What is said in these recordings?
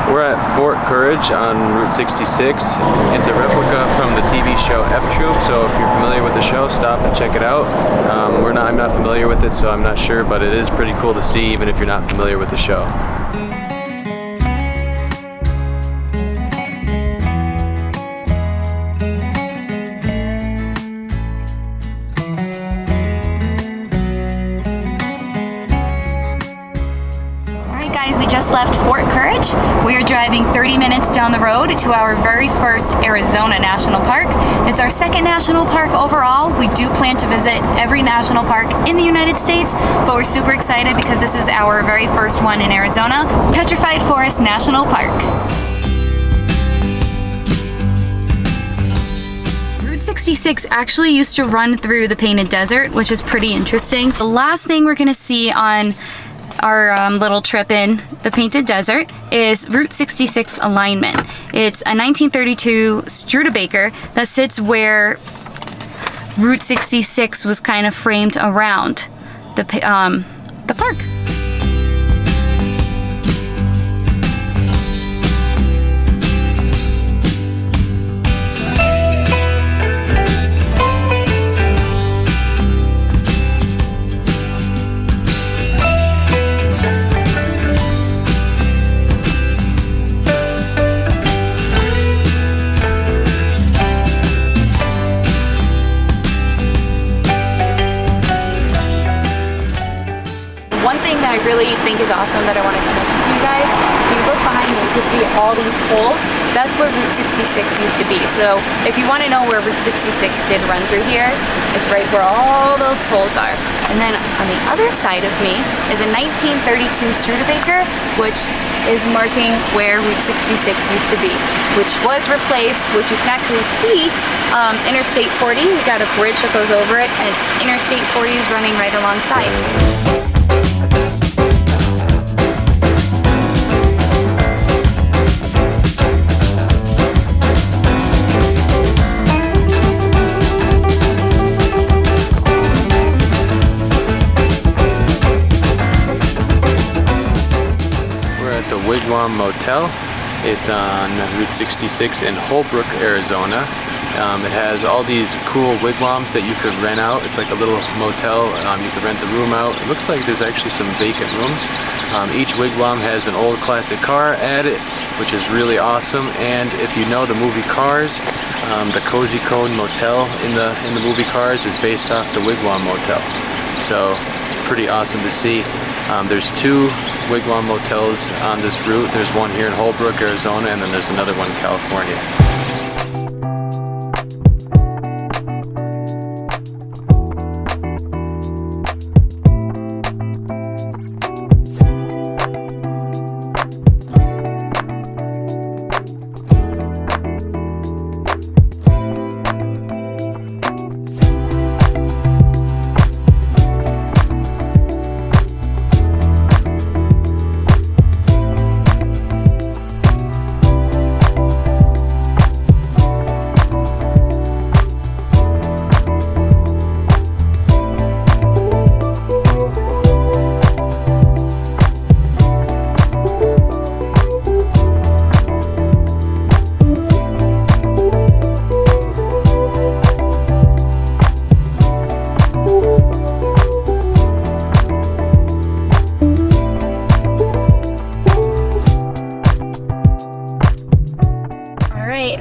We're at Fort Courage on Route 66. It's a replica from the TV show F Troop, so if you're familiar with the show, stop and check it out. I'm not familiar with it, so I'm not sure, but it is pretty cool to see even if you're not familiar with the show. We just left Fort Courage. We are driving 30 minutes down the road to our very first Arizona National Park. It's our second national park overall. We do plan to visit every national park in the United States, but we're super excited because this is our very first one in Arizona, Petrified Forest National Park. Route 66 actually used to run through the Painted Desert, which is pretty interesting. The last thing we're gonna see on our little trip in the Painted Desert is Route 66 alignment. It's a 1932 Studebaker that sits where Route 66 was kind of framed around the park. I really think is awesome that I wanted to mention to you guys. If you look behind me, you can see all these poles. That's where Route 66 used to be. So if you want to know where Route 66 did run through here, it's right where all those poles are. And then on the other side of me is a 1932 Studebaker, which is marking where Route 66 used to be, which was replaced, which you can actually see Interstate 40. We got a bridge that goes over it, and Interstate 40 is running right alongside. Wigwam Motel. It's on Route 66 in Holbrook, Arizona. It has all these cool wigwams that you could rent out. It's like a little motel. You could rent the room out. It looks like there's actually some vacant rooms. Each wigwam has an old classic car at it, which is really awesome. And if you know the movie Cars, the Cozy Cone Motel in the movie Cars is based off the Wigwam Motel. So it's pretty awesome to see. There's two Wigwam motels on this route. There's one here in Holbrook, Arizona, and then there's another one in California.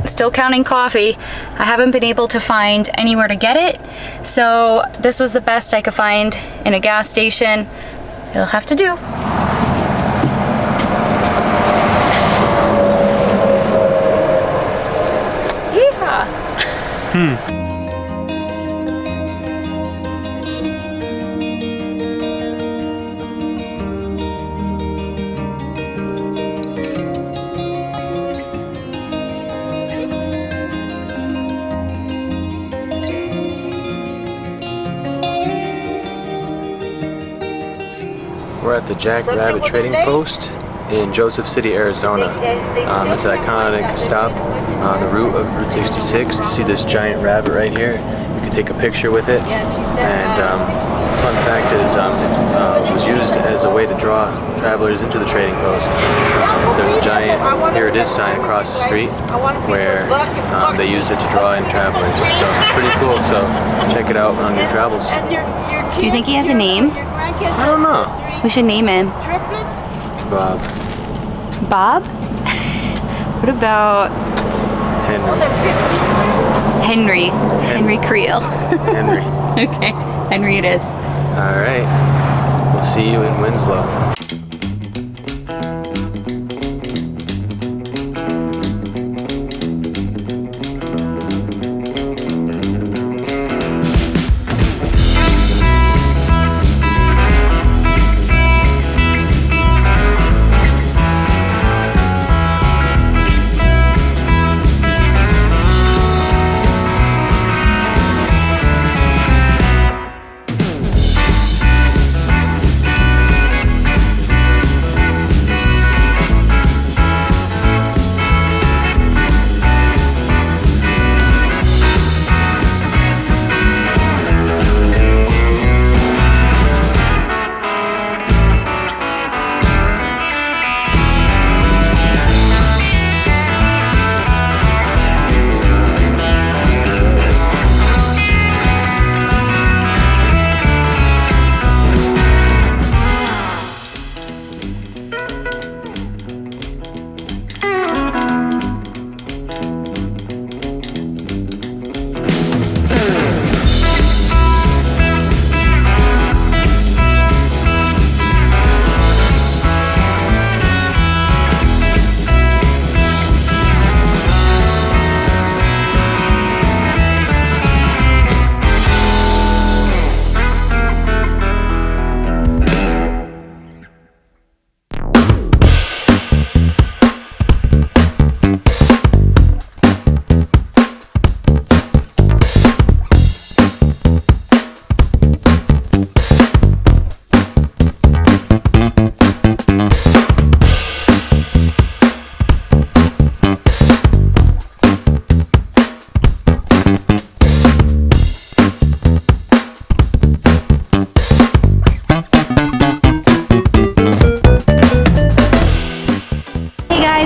Still counting coffee. I haven't been able to find anywhere to get it, so this was the best I could find in a gas station. It'll have to do. Yeehaw! We're at the Jackrabbit Trading Post in Joseph City, Arizona. It's an iconic stop on the route of Route 66 to see this giant rabbit right here. You can take a picture with it. And fun fact is it was used as a way to draw travelers into the trading post. There's a giant Here it is sign across the street where they used it to draw in travelers. So it's pretty cool. So check it out on your travels. Do you think he has a name? I don't know. We should name him. Bob. Bob? What about Henry. Henry Creel. Henry. Okay, Henry it is. All right. We'll see you in Winslow.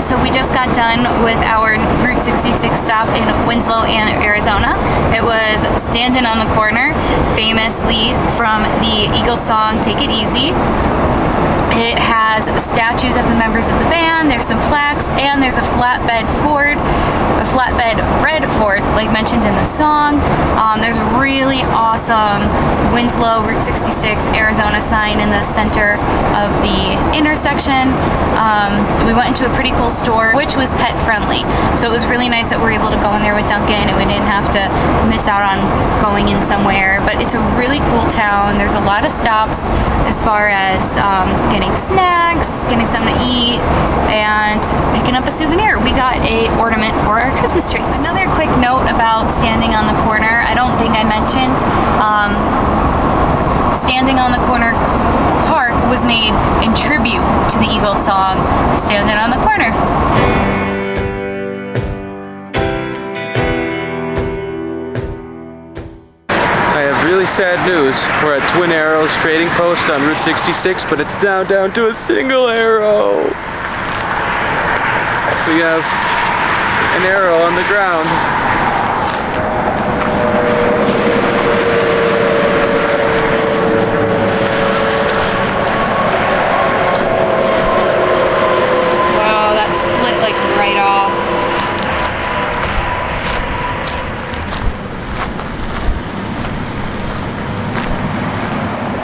So we just got done with our Route 66 stop in Winslow, Arizona. It was Standing on the Corner, famously from the Eagles song Take It Easy. It has statues of the members of the band, there's some plaques, and there's a flatbed red Ford, like mentioned in the song. There's a really awesome Winslow Route 66 Arizona sign in the center of the intersection. We went into a pretty cool store, which was pet friendly. So it was really nice that we were able to go in there with Duncan and we didn't have to miss out on going in somewhere. But it's a really cool town. There's a lot of stops as far as getting snacks, getting something to eat, and picking up a souvenir. We got a ornament for our Christmas tree. Another quick note about Standing on the Corner. I don't think I mentioned Standing on the Corner Park was made in tribute to the Eagles song Standing on the Corner. I have really sad news. We're at Twin Arrows Trading Post on Route 66, but it's now down to a single arrow. We have an arrow on the ground. Wow, that split like right off.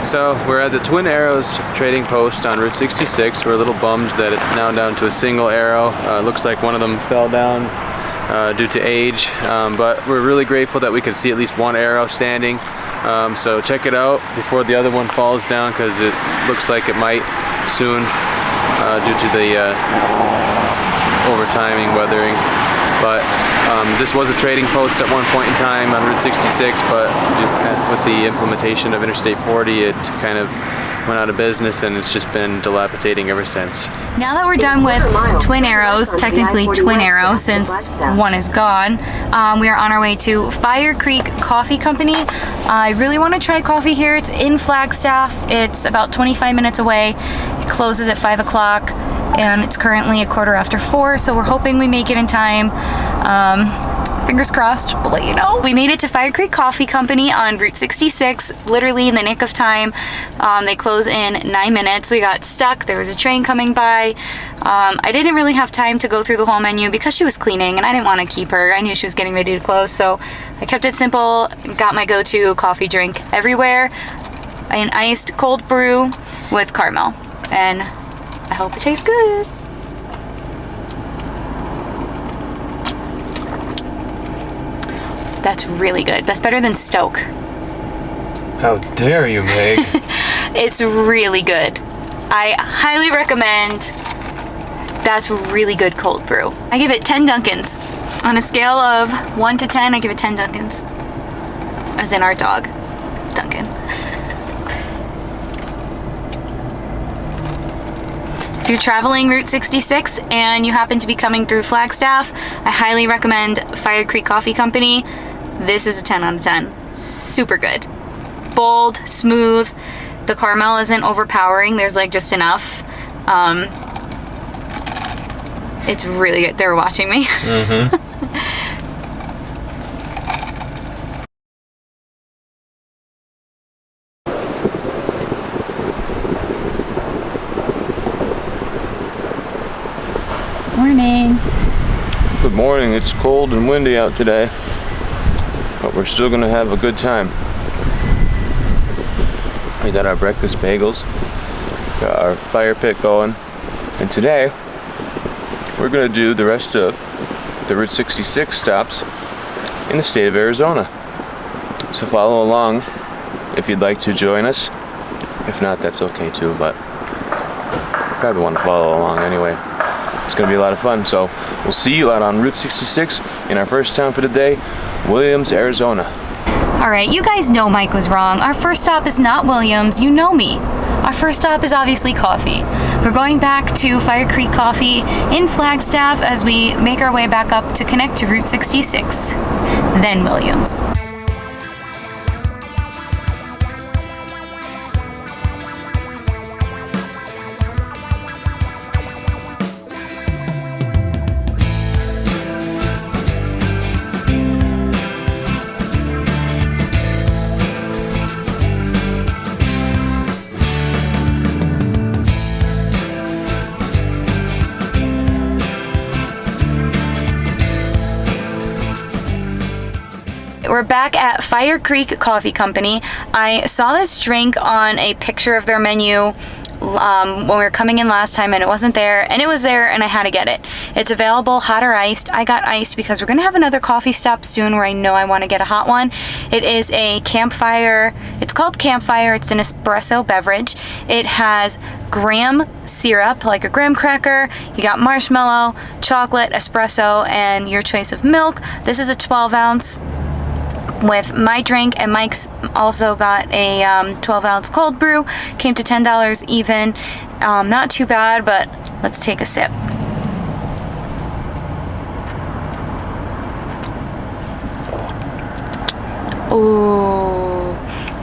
So we're at the Twin Arrows Trading Post on Route 66. We're a little bummed that it's now down to a single arrow. Looks like one of them fell down due to age, but we're really grateful that we could see at least one arrow standing. So check it out before the other one falls down, because it looks like it might soon due to the overtiming, weathering. But this was a trading post at one point in time on Route 66, but with the implementation of Interstate 40, it kind of went out of business, and it's just been dilapidating ever since. Now that we're done with Twin Arrows, technically Twin Arrow since one is gone, we are on our way to Firecreek Coffee Company. I really want to try coffee here. It's in Flagstaff. It's about 25 minutes away. It closes at 5 o'clock. and it's currently 4:15, so we're hoping we make it in time. Fingers crossed, we'll let you know. We made it to Firecreek Coffee Company on Route 66, literally in the nick of time. They close in 9 minutes. We got stuck, there was a train coming by. I didn't really have time to go through the whole menu because she was cleaning and I didn't want to keep her. I knew she was getting ready to close, so I kept it simple, got my go-to coffee drink everywhere, an iced cold brew with caramel, and I hope it tastes good. That's really good. That's better than Stoke. How dare you, Meg? It's really good. I highly recommend. That's really good cold brew. I give it 10 Dunkins. On a scale of 1 to 10, I give it 10 Dunkins. As in our dog, Duncan. If you're traveling Route 66 and you happen to be coming through Flagstaff, I highly recommend Firecreek Coffee Company. This is a 10 out of 10. Super good. Bold, smooth. The caramel isn't overpowering. There's like just enough. It's really good. They were watching me. Mm-hmm. Morning. Good morning. It's cold and windy out today, but we're still gonna have a good time. We got our breakfast bagels, got our fire pit going, and today we're gonna do the rest of the Route 66 stops in the state of Arizona. So follow along if you'd like to join us. If not, that's okay too, but probably want to follow along anyway. It's going to be a lot of fun, so we'll see you out on Route 66 in our first town for the day, Williams, Arizona. Alright, you guys know Mike was wrong. Our first stop is not Williams, you know me. Our first stop is obviously coffee. We're going back to Firecreek Coffee in Flagstaff as we make our way back up to connect to Route 66, then Williams. We're back at Firecreek Coffee Company. I saw this drink on a picture of their menu when we were coming in last time, and it wasn't there, and it was there, and I had to get it. It's available hot or iced. I got iced because we're gonna have another coffee stop soon where I know I want to get a hot one. It is a Campfire. It's called Campfire. It's an espresso beverage. It has graham syrup, like a graham cracker. You got marshmallow, chocolate, espresso, and your choice of milk. This is a 12 ounce. With my drink, and Mike's also got a 12-ounce cold brew. Came to $10 even. Not too bad, but let's take a sip. Ooh,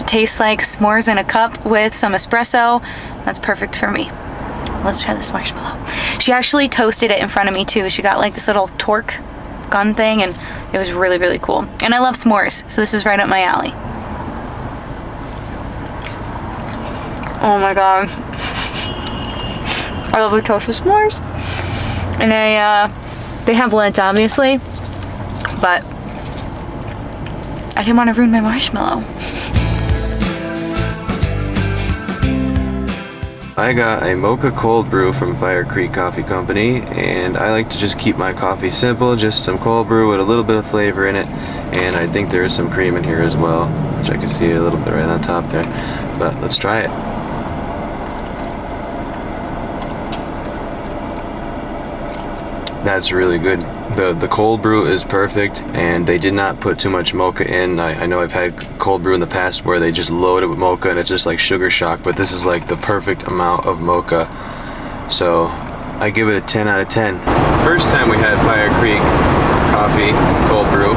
tastes like s'mores in a cup with some espresso. That's perfect for me. Let's try this marshmallow. She actually toasted it in front of me too. She got like this little torque gun thing, and it was really, really cool. And I love s'mores, so this is right up my alley. Oh my god. I love the toasted s'mores. And they have lint, obviously, but I didn't want to ruin my marshmallow. I got a mocha cold brew from Firecreek Coffee Company, and I like to just keep my coffee simple, just some cold brew with a little bit of flavor in it, and I think there is some cream in here as well, which I can see a little bit right on top there, but let's try it. That's really good. The cold brew is perfect, and they did not put too much mocha in. I know I've had cold brew in the past where they just load it with mocha and it's just like sugar shock, but this is like the perfect amount of mocha. So I give it a 10 out of 10. First time we had Firecreek coffee cold brew,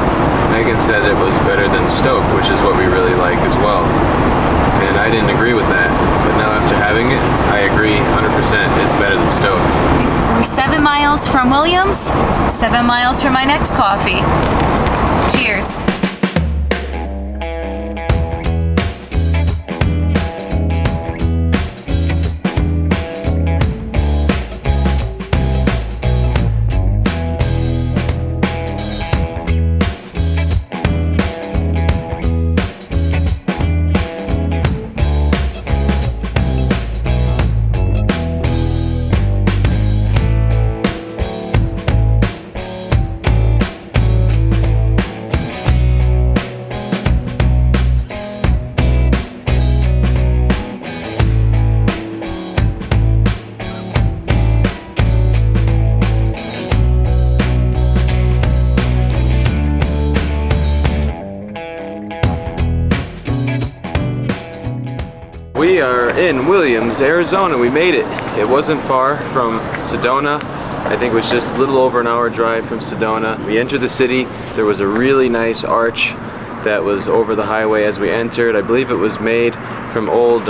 Megan said it was better than Stoke, which is what we really like as well. And I didn't agree with that, but now after having having it, I agree 100%. It's better than stove. We're 7 miles from Williams, 7 miles from my next coffee. Cheers. We are in Williams, Arizona. We made it. It wasn't far from Sedona. I think it was just a little over an hour drive from Sedona. We entered the city. There was a really nice arch that was over the highway as we entered. I believe it was made from old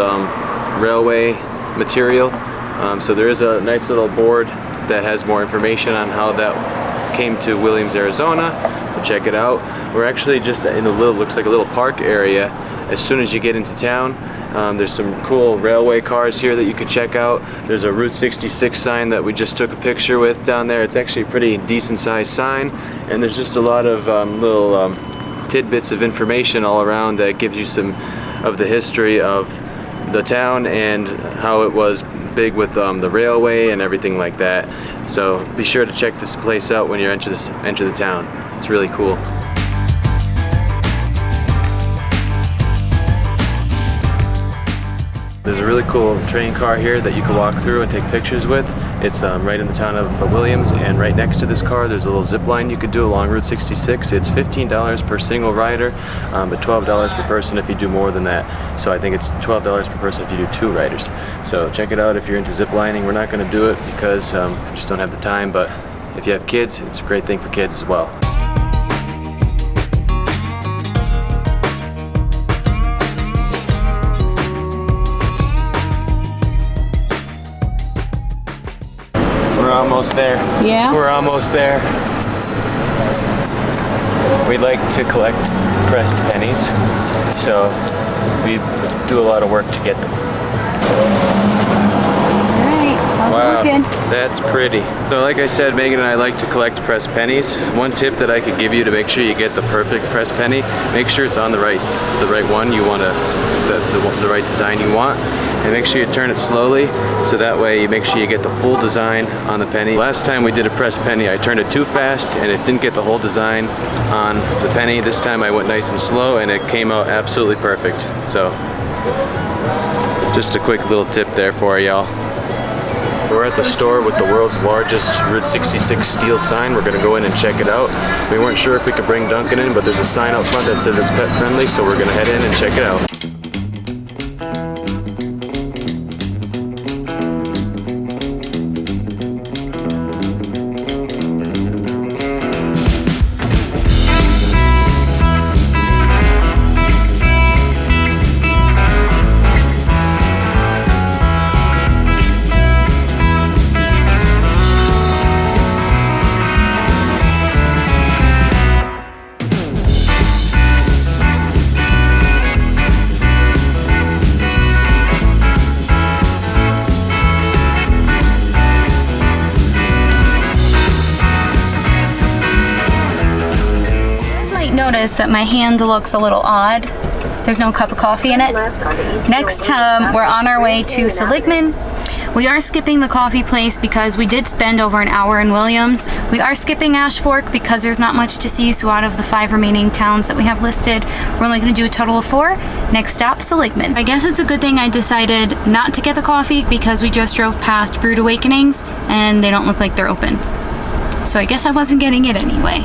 railway material. So there is a nice little board that has more information on how that came to Williams, Arizona. So check it out. We're actually just in a little, looks like a little park area. As soon as you get into town, there's some cool railway cars here that you can check out. There's a Route 66 sign that we just took a picture with down there. It's actually a pretty decent sized sign, and there's just a lot of little tidbits of information all around that gives you some of the history of the town and how it was big with the railway and everything like that. So be sure to check this place out when you enter the town. It's really cool. There's a really cool train car here that you can walk through and take pictures with. It's right in the town of Williams, and right next to this car there's a little zip line you could do along Route 66. It's $15 per single rider, but $12 per person if you do more than that. So I think it's $12 per person if you do 2 riders. So check it out if you're into zip lining. We're not going to do it because we just don't have the time, but if you have kids, it's a great thing for kids as well. We're almost there. Yeah? We're almost there. We like to collect pressed pennies, so we do a lot of work to get them. Alright, how's it looking? That's pretty. So like I said, Megan and I like to collect pressed pennies. One tip that I could give you to make sure you get the perfect pressed penny, make sure it's on the right one you want to, the right design you want. And make sure you turn it slowly, so that way you make sure you get the full design on the penny. Last time we did a pressed penny, I turned it too fast and it didn't get the whole design on the penny. This time I went nice and slow and it came out absolutely perfect. So, just a quick little tip there for y'all. We're at the store with the world's largest Route 66 steel sign. We're gonna go in and check it out. We weren't sure if we could bring Duncan in, but there's a sign out front that says it's pet friendly, so we're gonna head in and check it out. Notice that my hand looks a little odd. There's no cup of coffee in it. Next time we're on our way to Seligman. We are skipping the coffee place because we did spend over an hour in Williams. We are skipping Ash Fork because there's not much to see, so out of the 5 remaining towns that we have listed, we're only going to do a total of 4. Next stop, Seligman. I guess it's a good thing I decided not to get the coffee because we just drove past Brewed Awakenings and they don't look like they're open. So I guess I wasn't getting it anyway.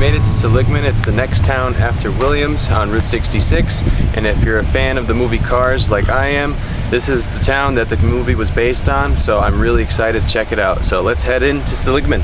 made it to Seligman. It's the next town after Williams on Route 66, and if you're a fan of the movie Cars like I am, this is the town that the movie was based on, so I'm really excited to check it out. So let's head into Seligman.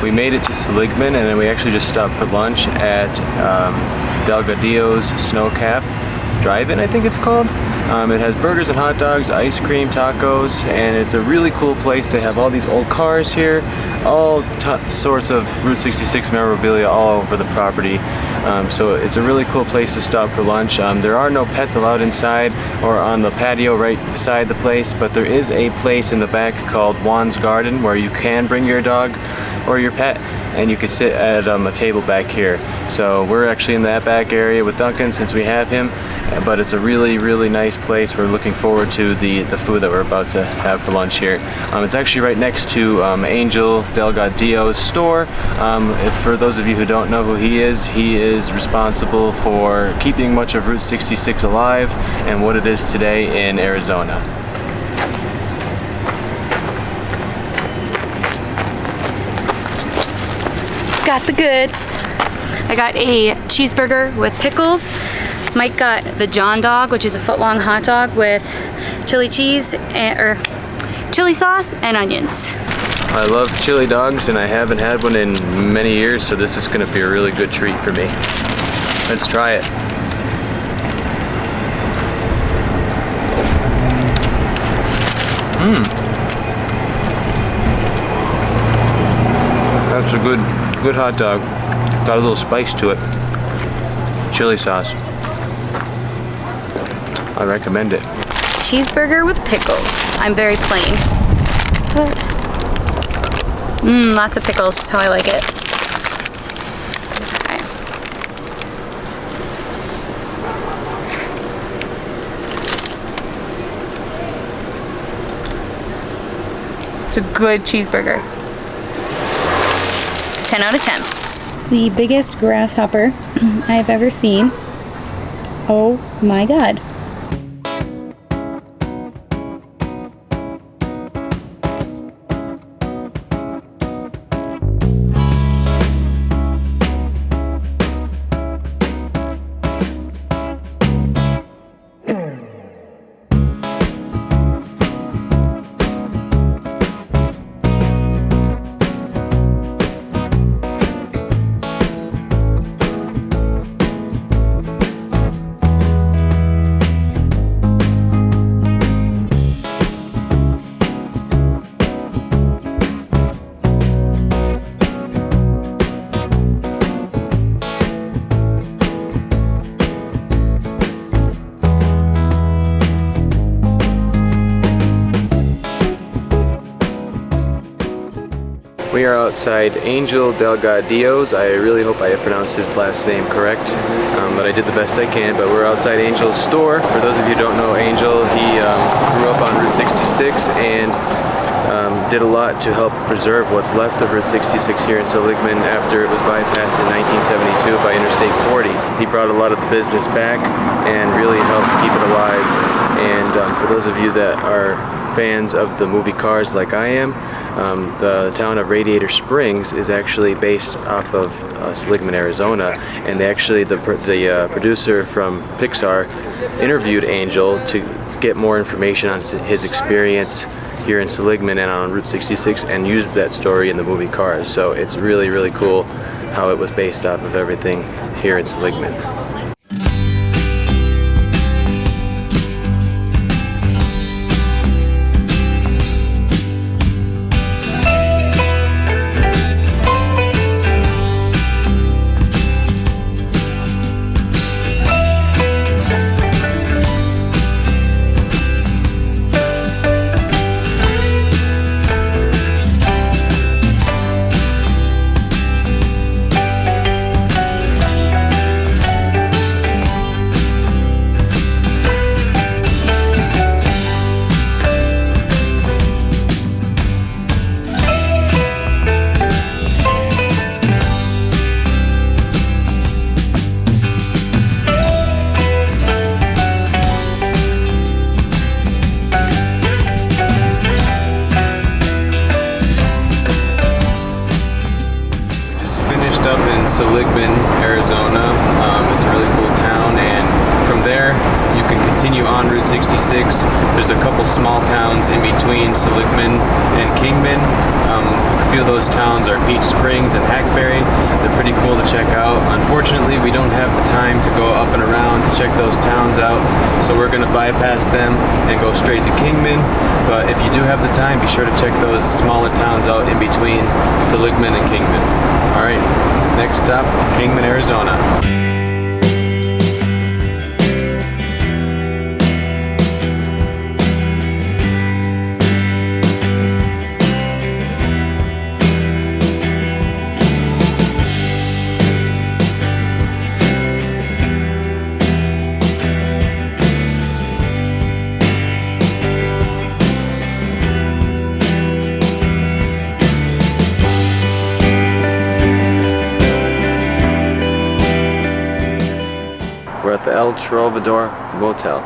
We made it to Seligman, and then we actually just stopped for lunch at Delgadillo's Snowcap Drive-In, I think it's called. It has burgers and hot dogs, ice cream, tacos, and it's a really cool place. They have all these old cars here, all sorts of Route 66 memorabilia all over the property. So it's a really cool place to stop for lunch. There are no pets allowed inside or on the patio right beside the place, but there is a place in the back called Juan's Garden where you can bring your dog or your pet, and you could sit at a table back here. So we're actually in that back area with Duncan since we have him, but it's a really, really nice place. We're looking forward to the food that we're about to have for lunch here. It's actually right next to Angel Delgadillo's store. For those of you who don't know who he is responsible for keeping much of Route 66 alive and what it is today in Arizona. Got the goods. I got a cheeseburger with pickles. Mike got the John Dog, which is a foot-long hot dog with chili cheese or chili sauce and onions. I love chili dogs, and I haven't had one in many years, so this is going to be a really good treat for me. Let's try it. That's a good hot dog. Got a little spice to it. Chili sauce. I recommend it. Cheeseburger with pickles. I'm very plain. Lots of pickles is how I like it. Okay. It's a good cheeseburger. 10 out of 10. The biggest grasshopper I've ever seen. Oh my God. We are outside Angel Delgadillo's. I really hope I pronounced his last name correct, but I did the best I can. But we're outside Angel's store. For those of you who don't know Angel, he grew up on Route 66 and did a lot to help preserve what's left of Route 66 here in Seligman after it was bypassed in 1972 by Interstate 40. He brought a lot of the business back and really helped keep it alive. And for those of you that are fans of the movie Cars like I am, the town of Radiator Springs is actually based off of Seligman, Arizona, and the producer from Pixar interviewed Angel to get more information on his experience here in Seligman and on Route 66 and used that story in the movie Cars. So it's really, really cool how it was based off of everything here in Seligman. Seligman, Arizona. It's a really cool town, and from there you can continue on Route 66. There's a couple small towns in between Seligman and Kingman. A few of those towns are Peach Springs and Hackberry. They're pretty cool to check out. Unfortunately, we don't have the time to go up and around to check those towns out, so we're going to bypass them and go straight to Kingman. But if you do have the time, be sure to check those smaller towns out in between Seligman and Kingman. Alright, next stop, Kingman, Arizona. We're at the El Trovador Motel,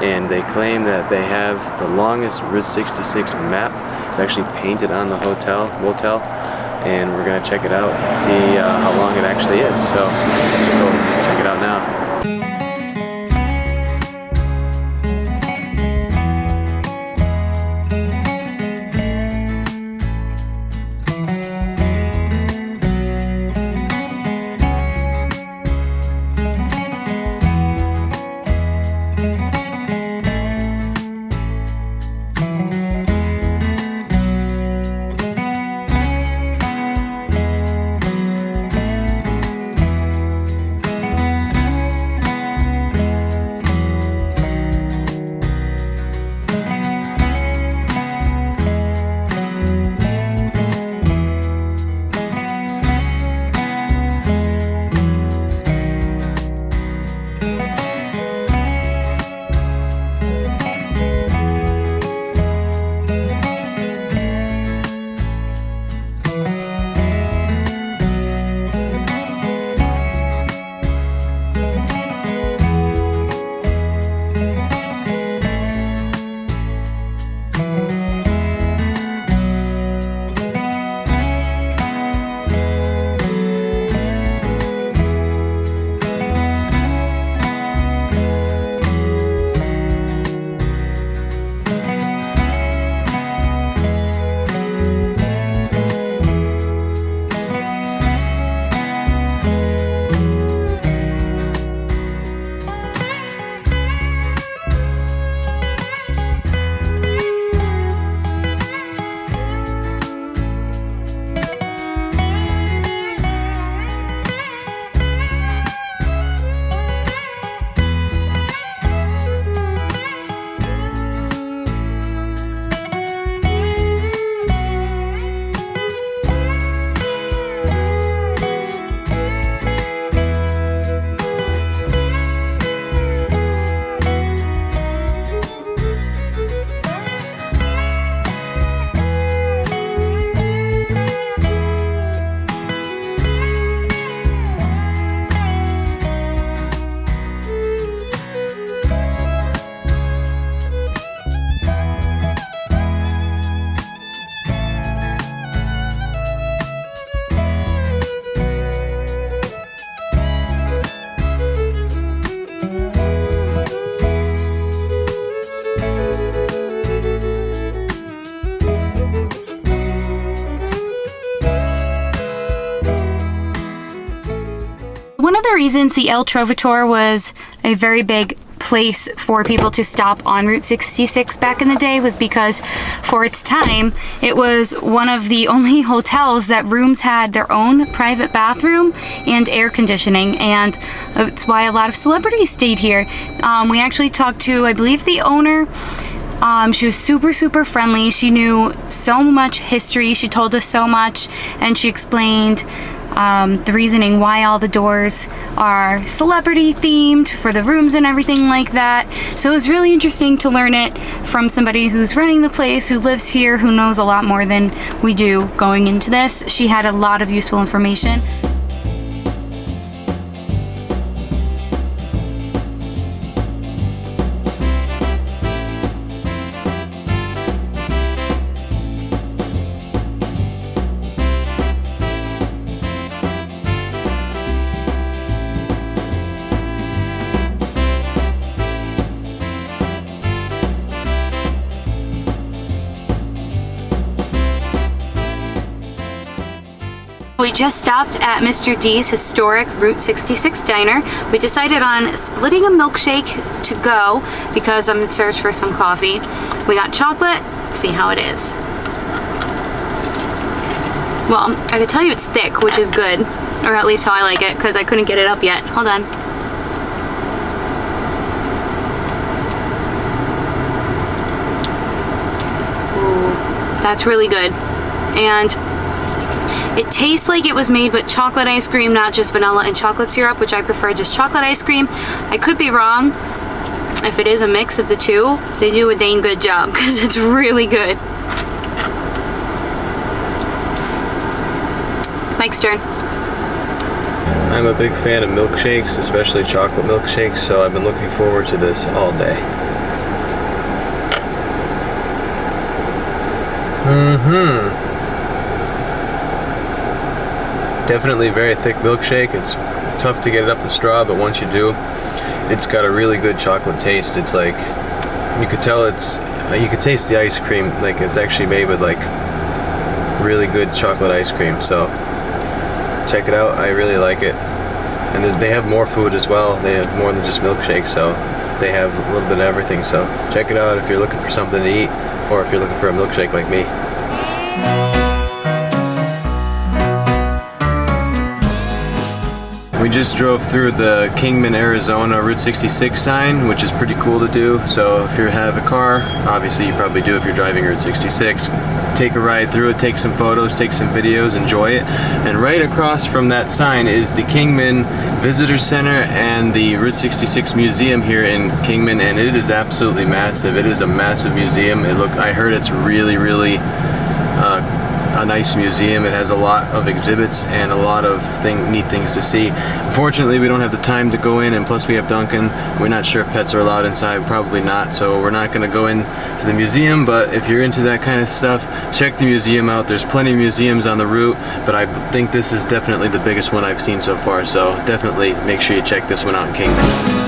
and they claim that they have the longest Route 66 map. It's actually painted on the motel, and we're gonna check it out and see how long it actually is. So let's just go check it out now. one of the reasons the El Trovatore was a very big place for people to stop on Route 66 back in the day was because for its time it was one of the only hotels that rooms had their own private bathroom and air conditioning, and it's why a lot of celebrities stayed here. We actually talked to, I believe, the owner. She was super friendly. She knew so much history. She told us so much, and she explained the reasoning why all the doors are celebrity themed for the rooms and everything like that. So it was really interesting to learn it from somebody who's running the place, who lives here, who knows a lot more than we do going into this. She had a lot of useful information. We just stopped at Mr. D's historic Route 66 diner. We decided on splitting a milkshake to go because I'm in search for some coffee. We got chocolate. Let's see how it is. Well, I can tell you it's thick, which is good, or at least how I like it, because I couldn't get it up yet. Hold on. Ooh, that's really good. And it tastes like it was made with chocolate ice cream, not just vanilla and chocolate syrup, which I prefer just chocolate ice cream. I could be wrong. If it is a mix of the two, they do a dang good job because it's really good. Mike's turn. I'm a big fan of milkshakes, especially chocolate milkshakes, so I've been looking forward to this all day. Definitely very thick milkshake. It's tough to get it up the straw, but once you do, it's got a really good chocolate taste. It's like, you could tell you could taste the ice cream, like it's actually made with like really good chocolate ice cream. So check it out, I really like it. And they have more food as well. They have more than just milkshakes, so they have a little bit of everything. So check it out if you're looking for something to eat, or if you're looking for a milkshake like me. We just drove through the Kingman, Arizona Route 66 sign, which is pretty cool to do. So if you have a car, obviously you probably do if you're driving Route 66, take a ride through it, take some photos, take some videos, enjoy it. And right across from that sign is the Kingman Visitor Center and the Route 66 Museum here in Kingman, and it is absolutely massive. It is a massive museum. I heard it's really a nice museum. It has a lot of exhibits and a lot of neat things to see. Unfortunately, we don't have the time to go in, and plus we have Duncan. We're not sure if pets are allowed inside, probably not, so we're not going to go into the museum. But if you're into that kind of stuff, check the museum out. There's plenty of museums on the route, but I think this is definitely the biggest one I've seen so far, so definitely make sure you check this one out in Kingman.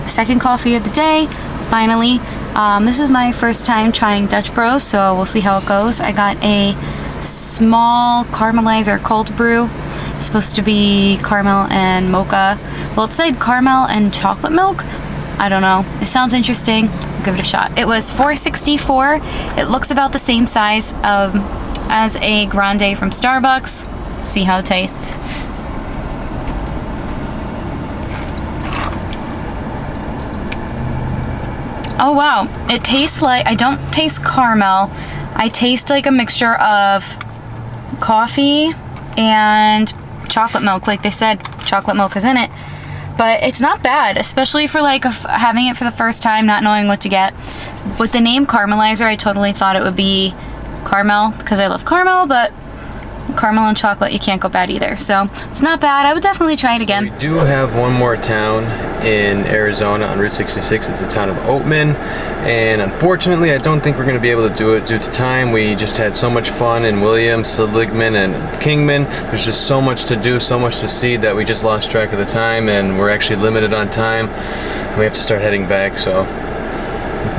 Second coffee of the day, finally. This is my first time trying Dutch Bros, so we'll see how it goes. I got a small caramelizer cold brew. It's supposed to be caramel and mocha. Well, it said caramel and chocolate milk. I don't know. It sounds interesting. I'll give it a shot. It was $4.64. It looks about the same size as a grande from Starbucks. Let's see how it tastes. Oh wow, it tastes like, I don't taste caramel. I taste like a mixture of coffee and chocolate milk. Like they said, chocolate milk is in it. But it's not bad, especially for like having it for the first time, not knowing what to get. With the name Caramelizer, I totally thought it would be caramel because I love caramel, but caramel and chocolate, you can't go bad either. So it's not bad. I would definitely try it again. We do have one more town in Arizona on Route 66. It's the town of Oatman, and unfortunately I don't think we're going to be able to do it due to time. We just had so much fun in Williams, Seligman, and Kingman. There's just so much to do, so much to see that we just lost track of the time, and we're actually limited on time. We have to start heading back, so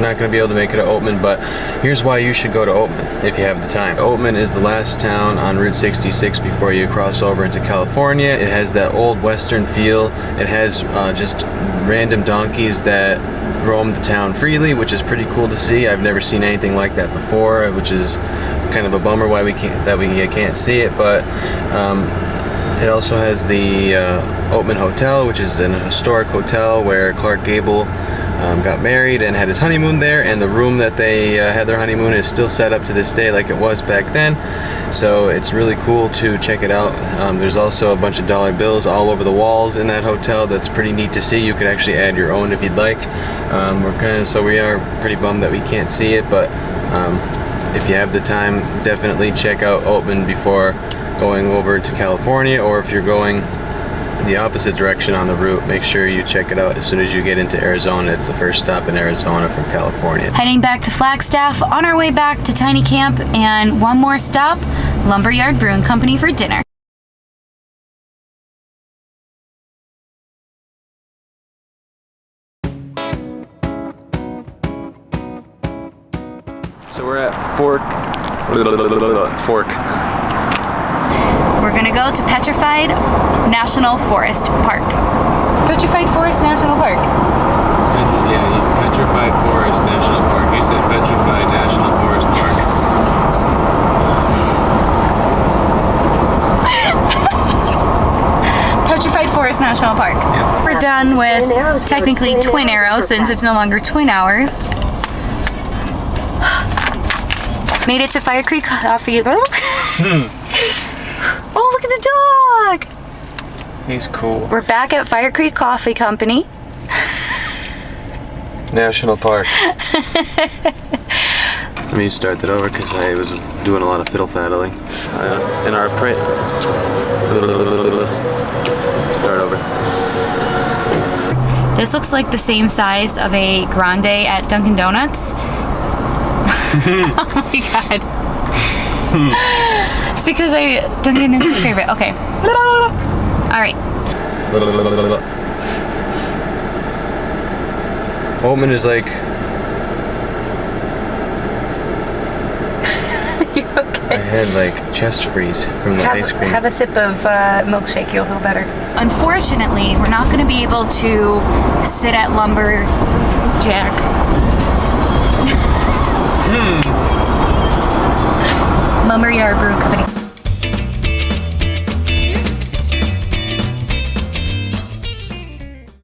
not going to be able to make it to Oatman, but here's why you should go to Oatman if you have the time. Oatman is the last town on Route 66 before you cross over into California. It has that old western feel. It has just random donkeys that roam the town freely, which is pretty cool to see. I've never seen anything like that before, which is kind of a bummer why we can't see it, but it also has the Oatman Hotel, which is an historic hotel where Clark Gable got married and had his honeymoon there, and the room that they had their honeymoon is still set up to this day like it was back then, so it's really cool to check it out. There's also a bunch of dollar bills all over the walls in that hotel. That's pretty neat to see. You could actually add your own if you'd like. We are pretty bummed that we can't see it, but if you have the time, definitely check out Oatman before going over to California, or if you're going the opposite direction on the route, make sure you check it out as soon as you get into Arizona. It's the first stop in Arizona from California. Heading back to Flagstaff, on our way back to Tiny Camp, and one more stop, Lumberyard Brewing Company for dinner. So we're at Fork. We're gonna go to Petrified National Forest Park. Petrified Forest National Park. Yeah, Petrified Forest National Park. You said Petrified National Forest Park. Petrified Forest National Park. Yeah. We're done with technically Twin Arrows since it's no longer Twin Hour. Made it to Firecreek Coffee. Oh, look at the dog! He's cool. We're back at Firecreek Coffee Company. National Park. Let me start that over because I was doing a lot of fiddle faddling. In our print. Start over. This looks like the same size of a grande at Dunkin' Donuts. Oh my god. It's because Dunkin' is my favorite. Okay. Alright. Oatman is like... You okay? I had like chest freeze from the ice cream. Have a sip of milkshake, you'll feel better. Unfortunately, we're not going to be able to sit at Lumberjack. Lumberyard Brewing Company.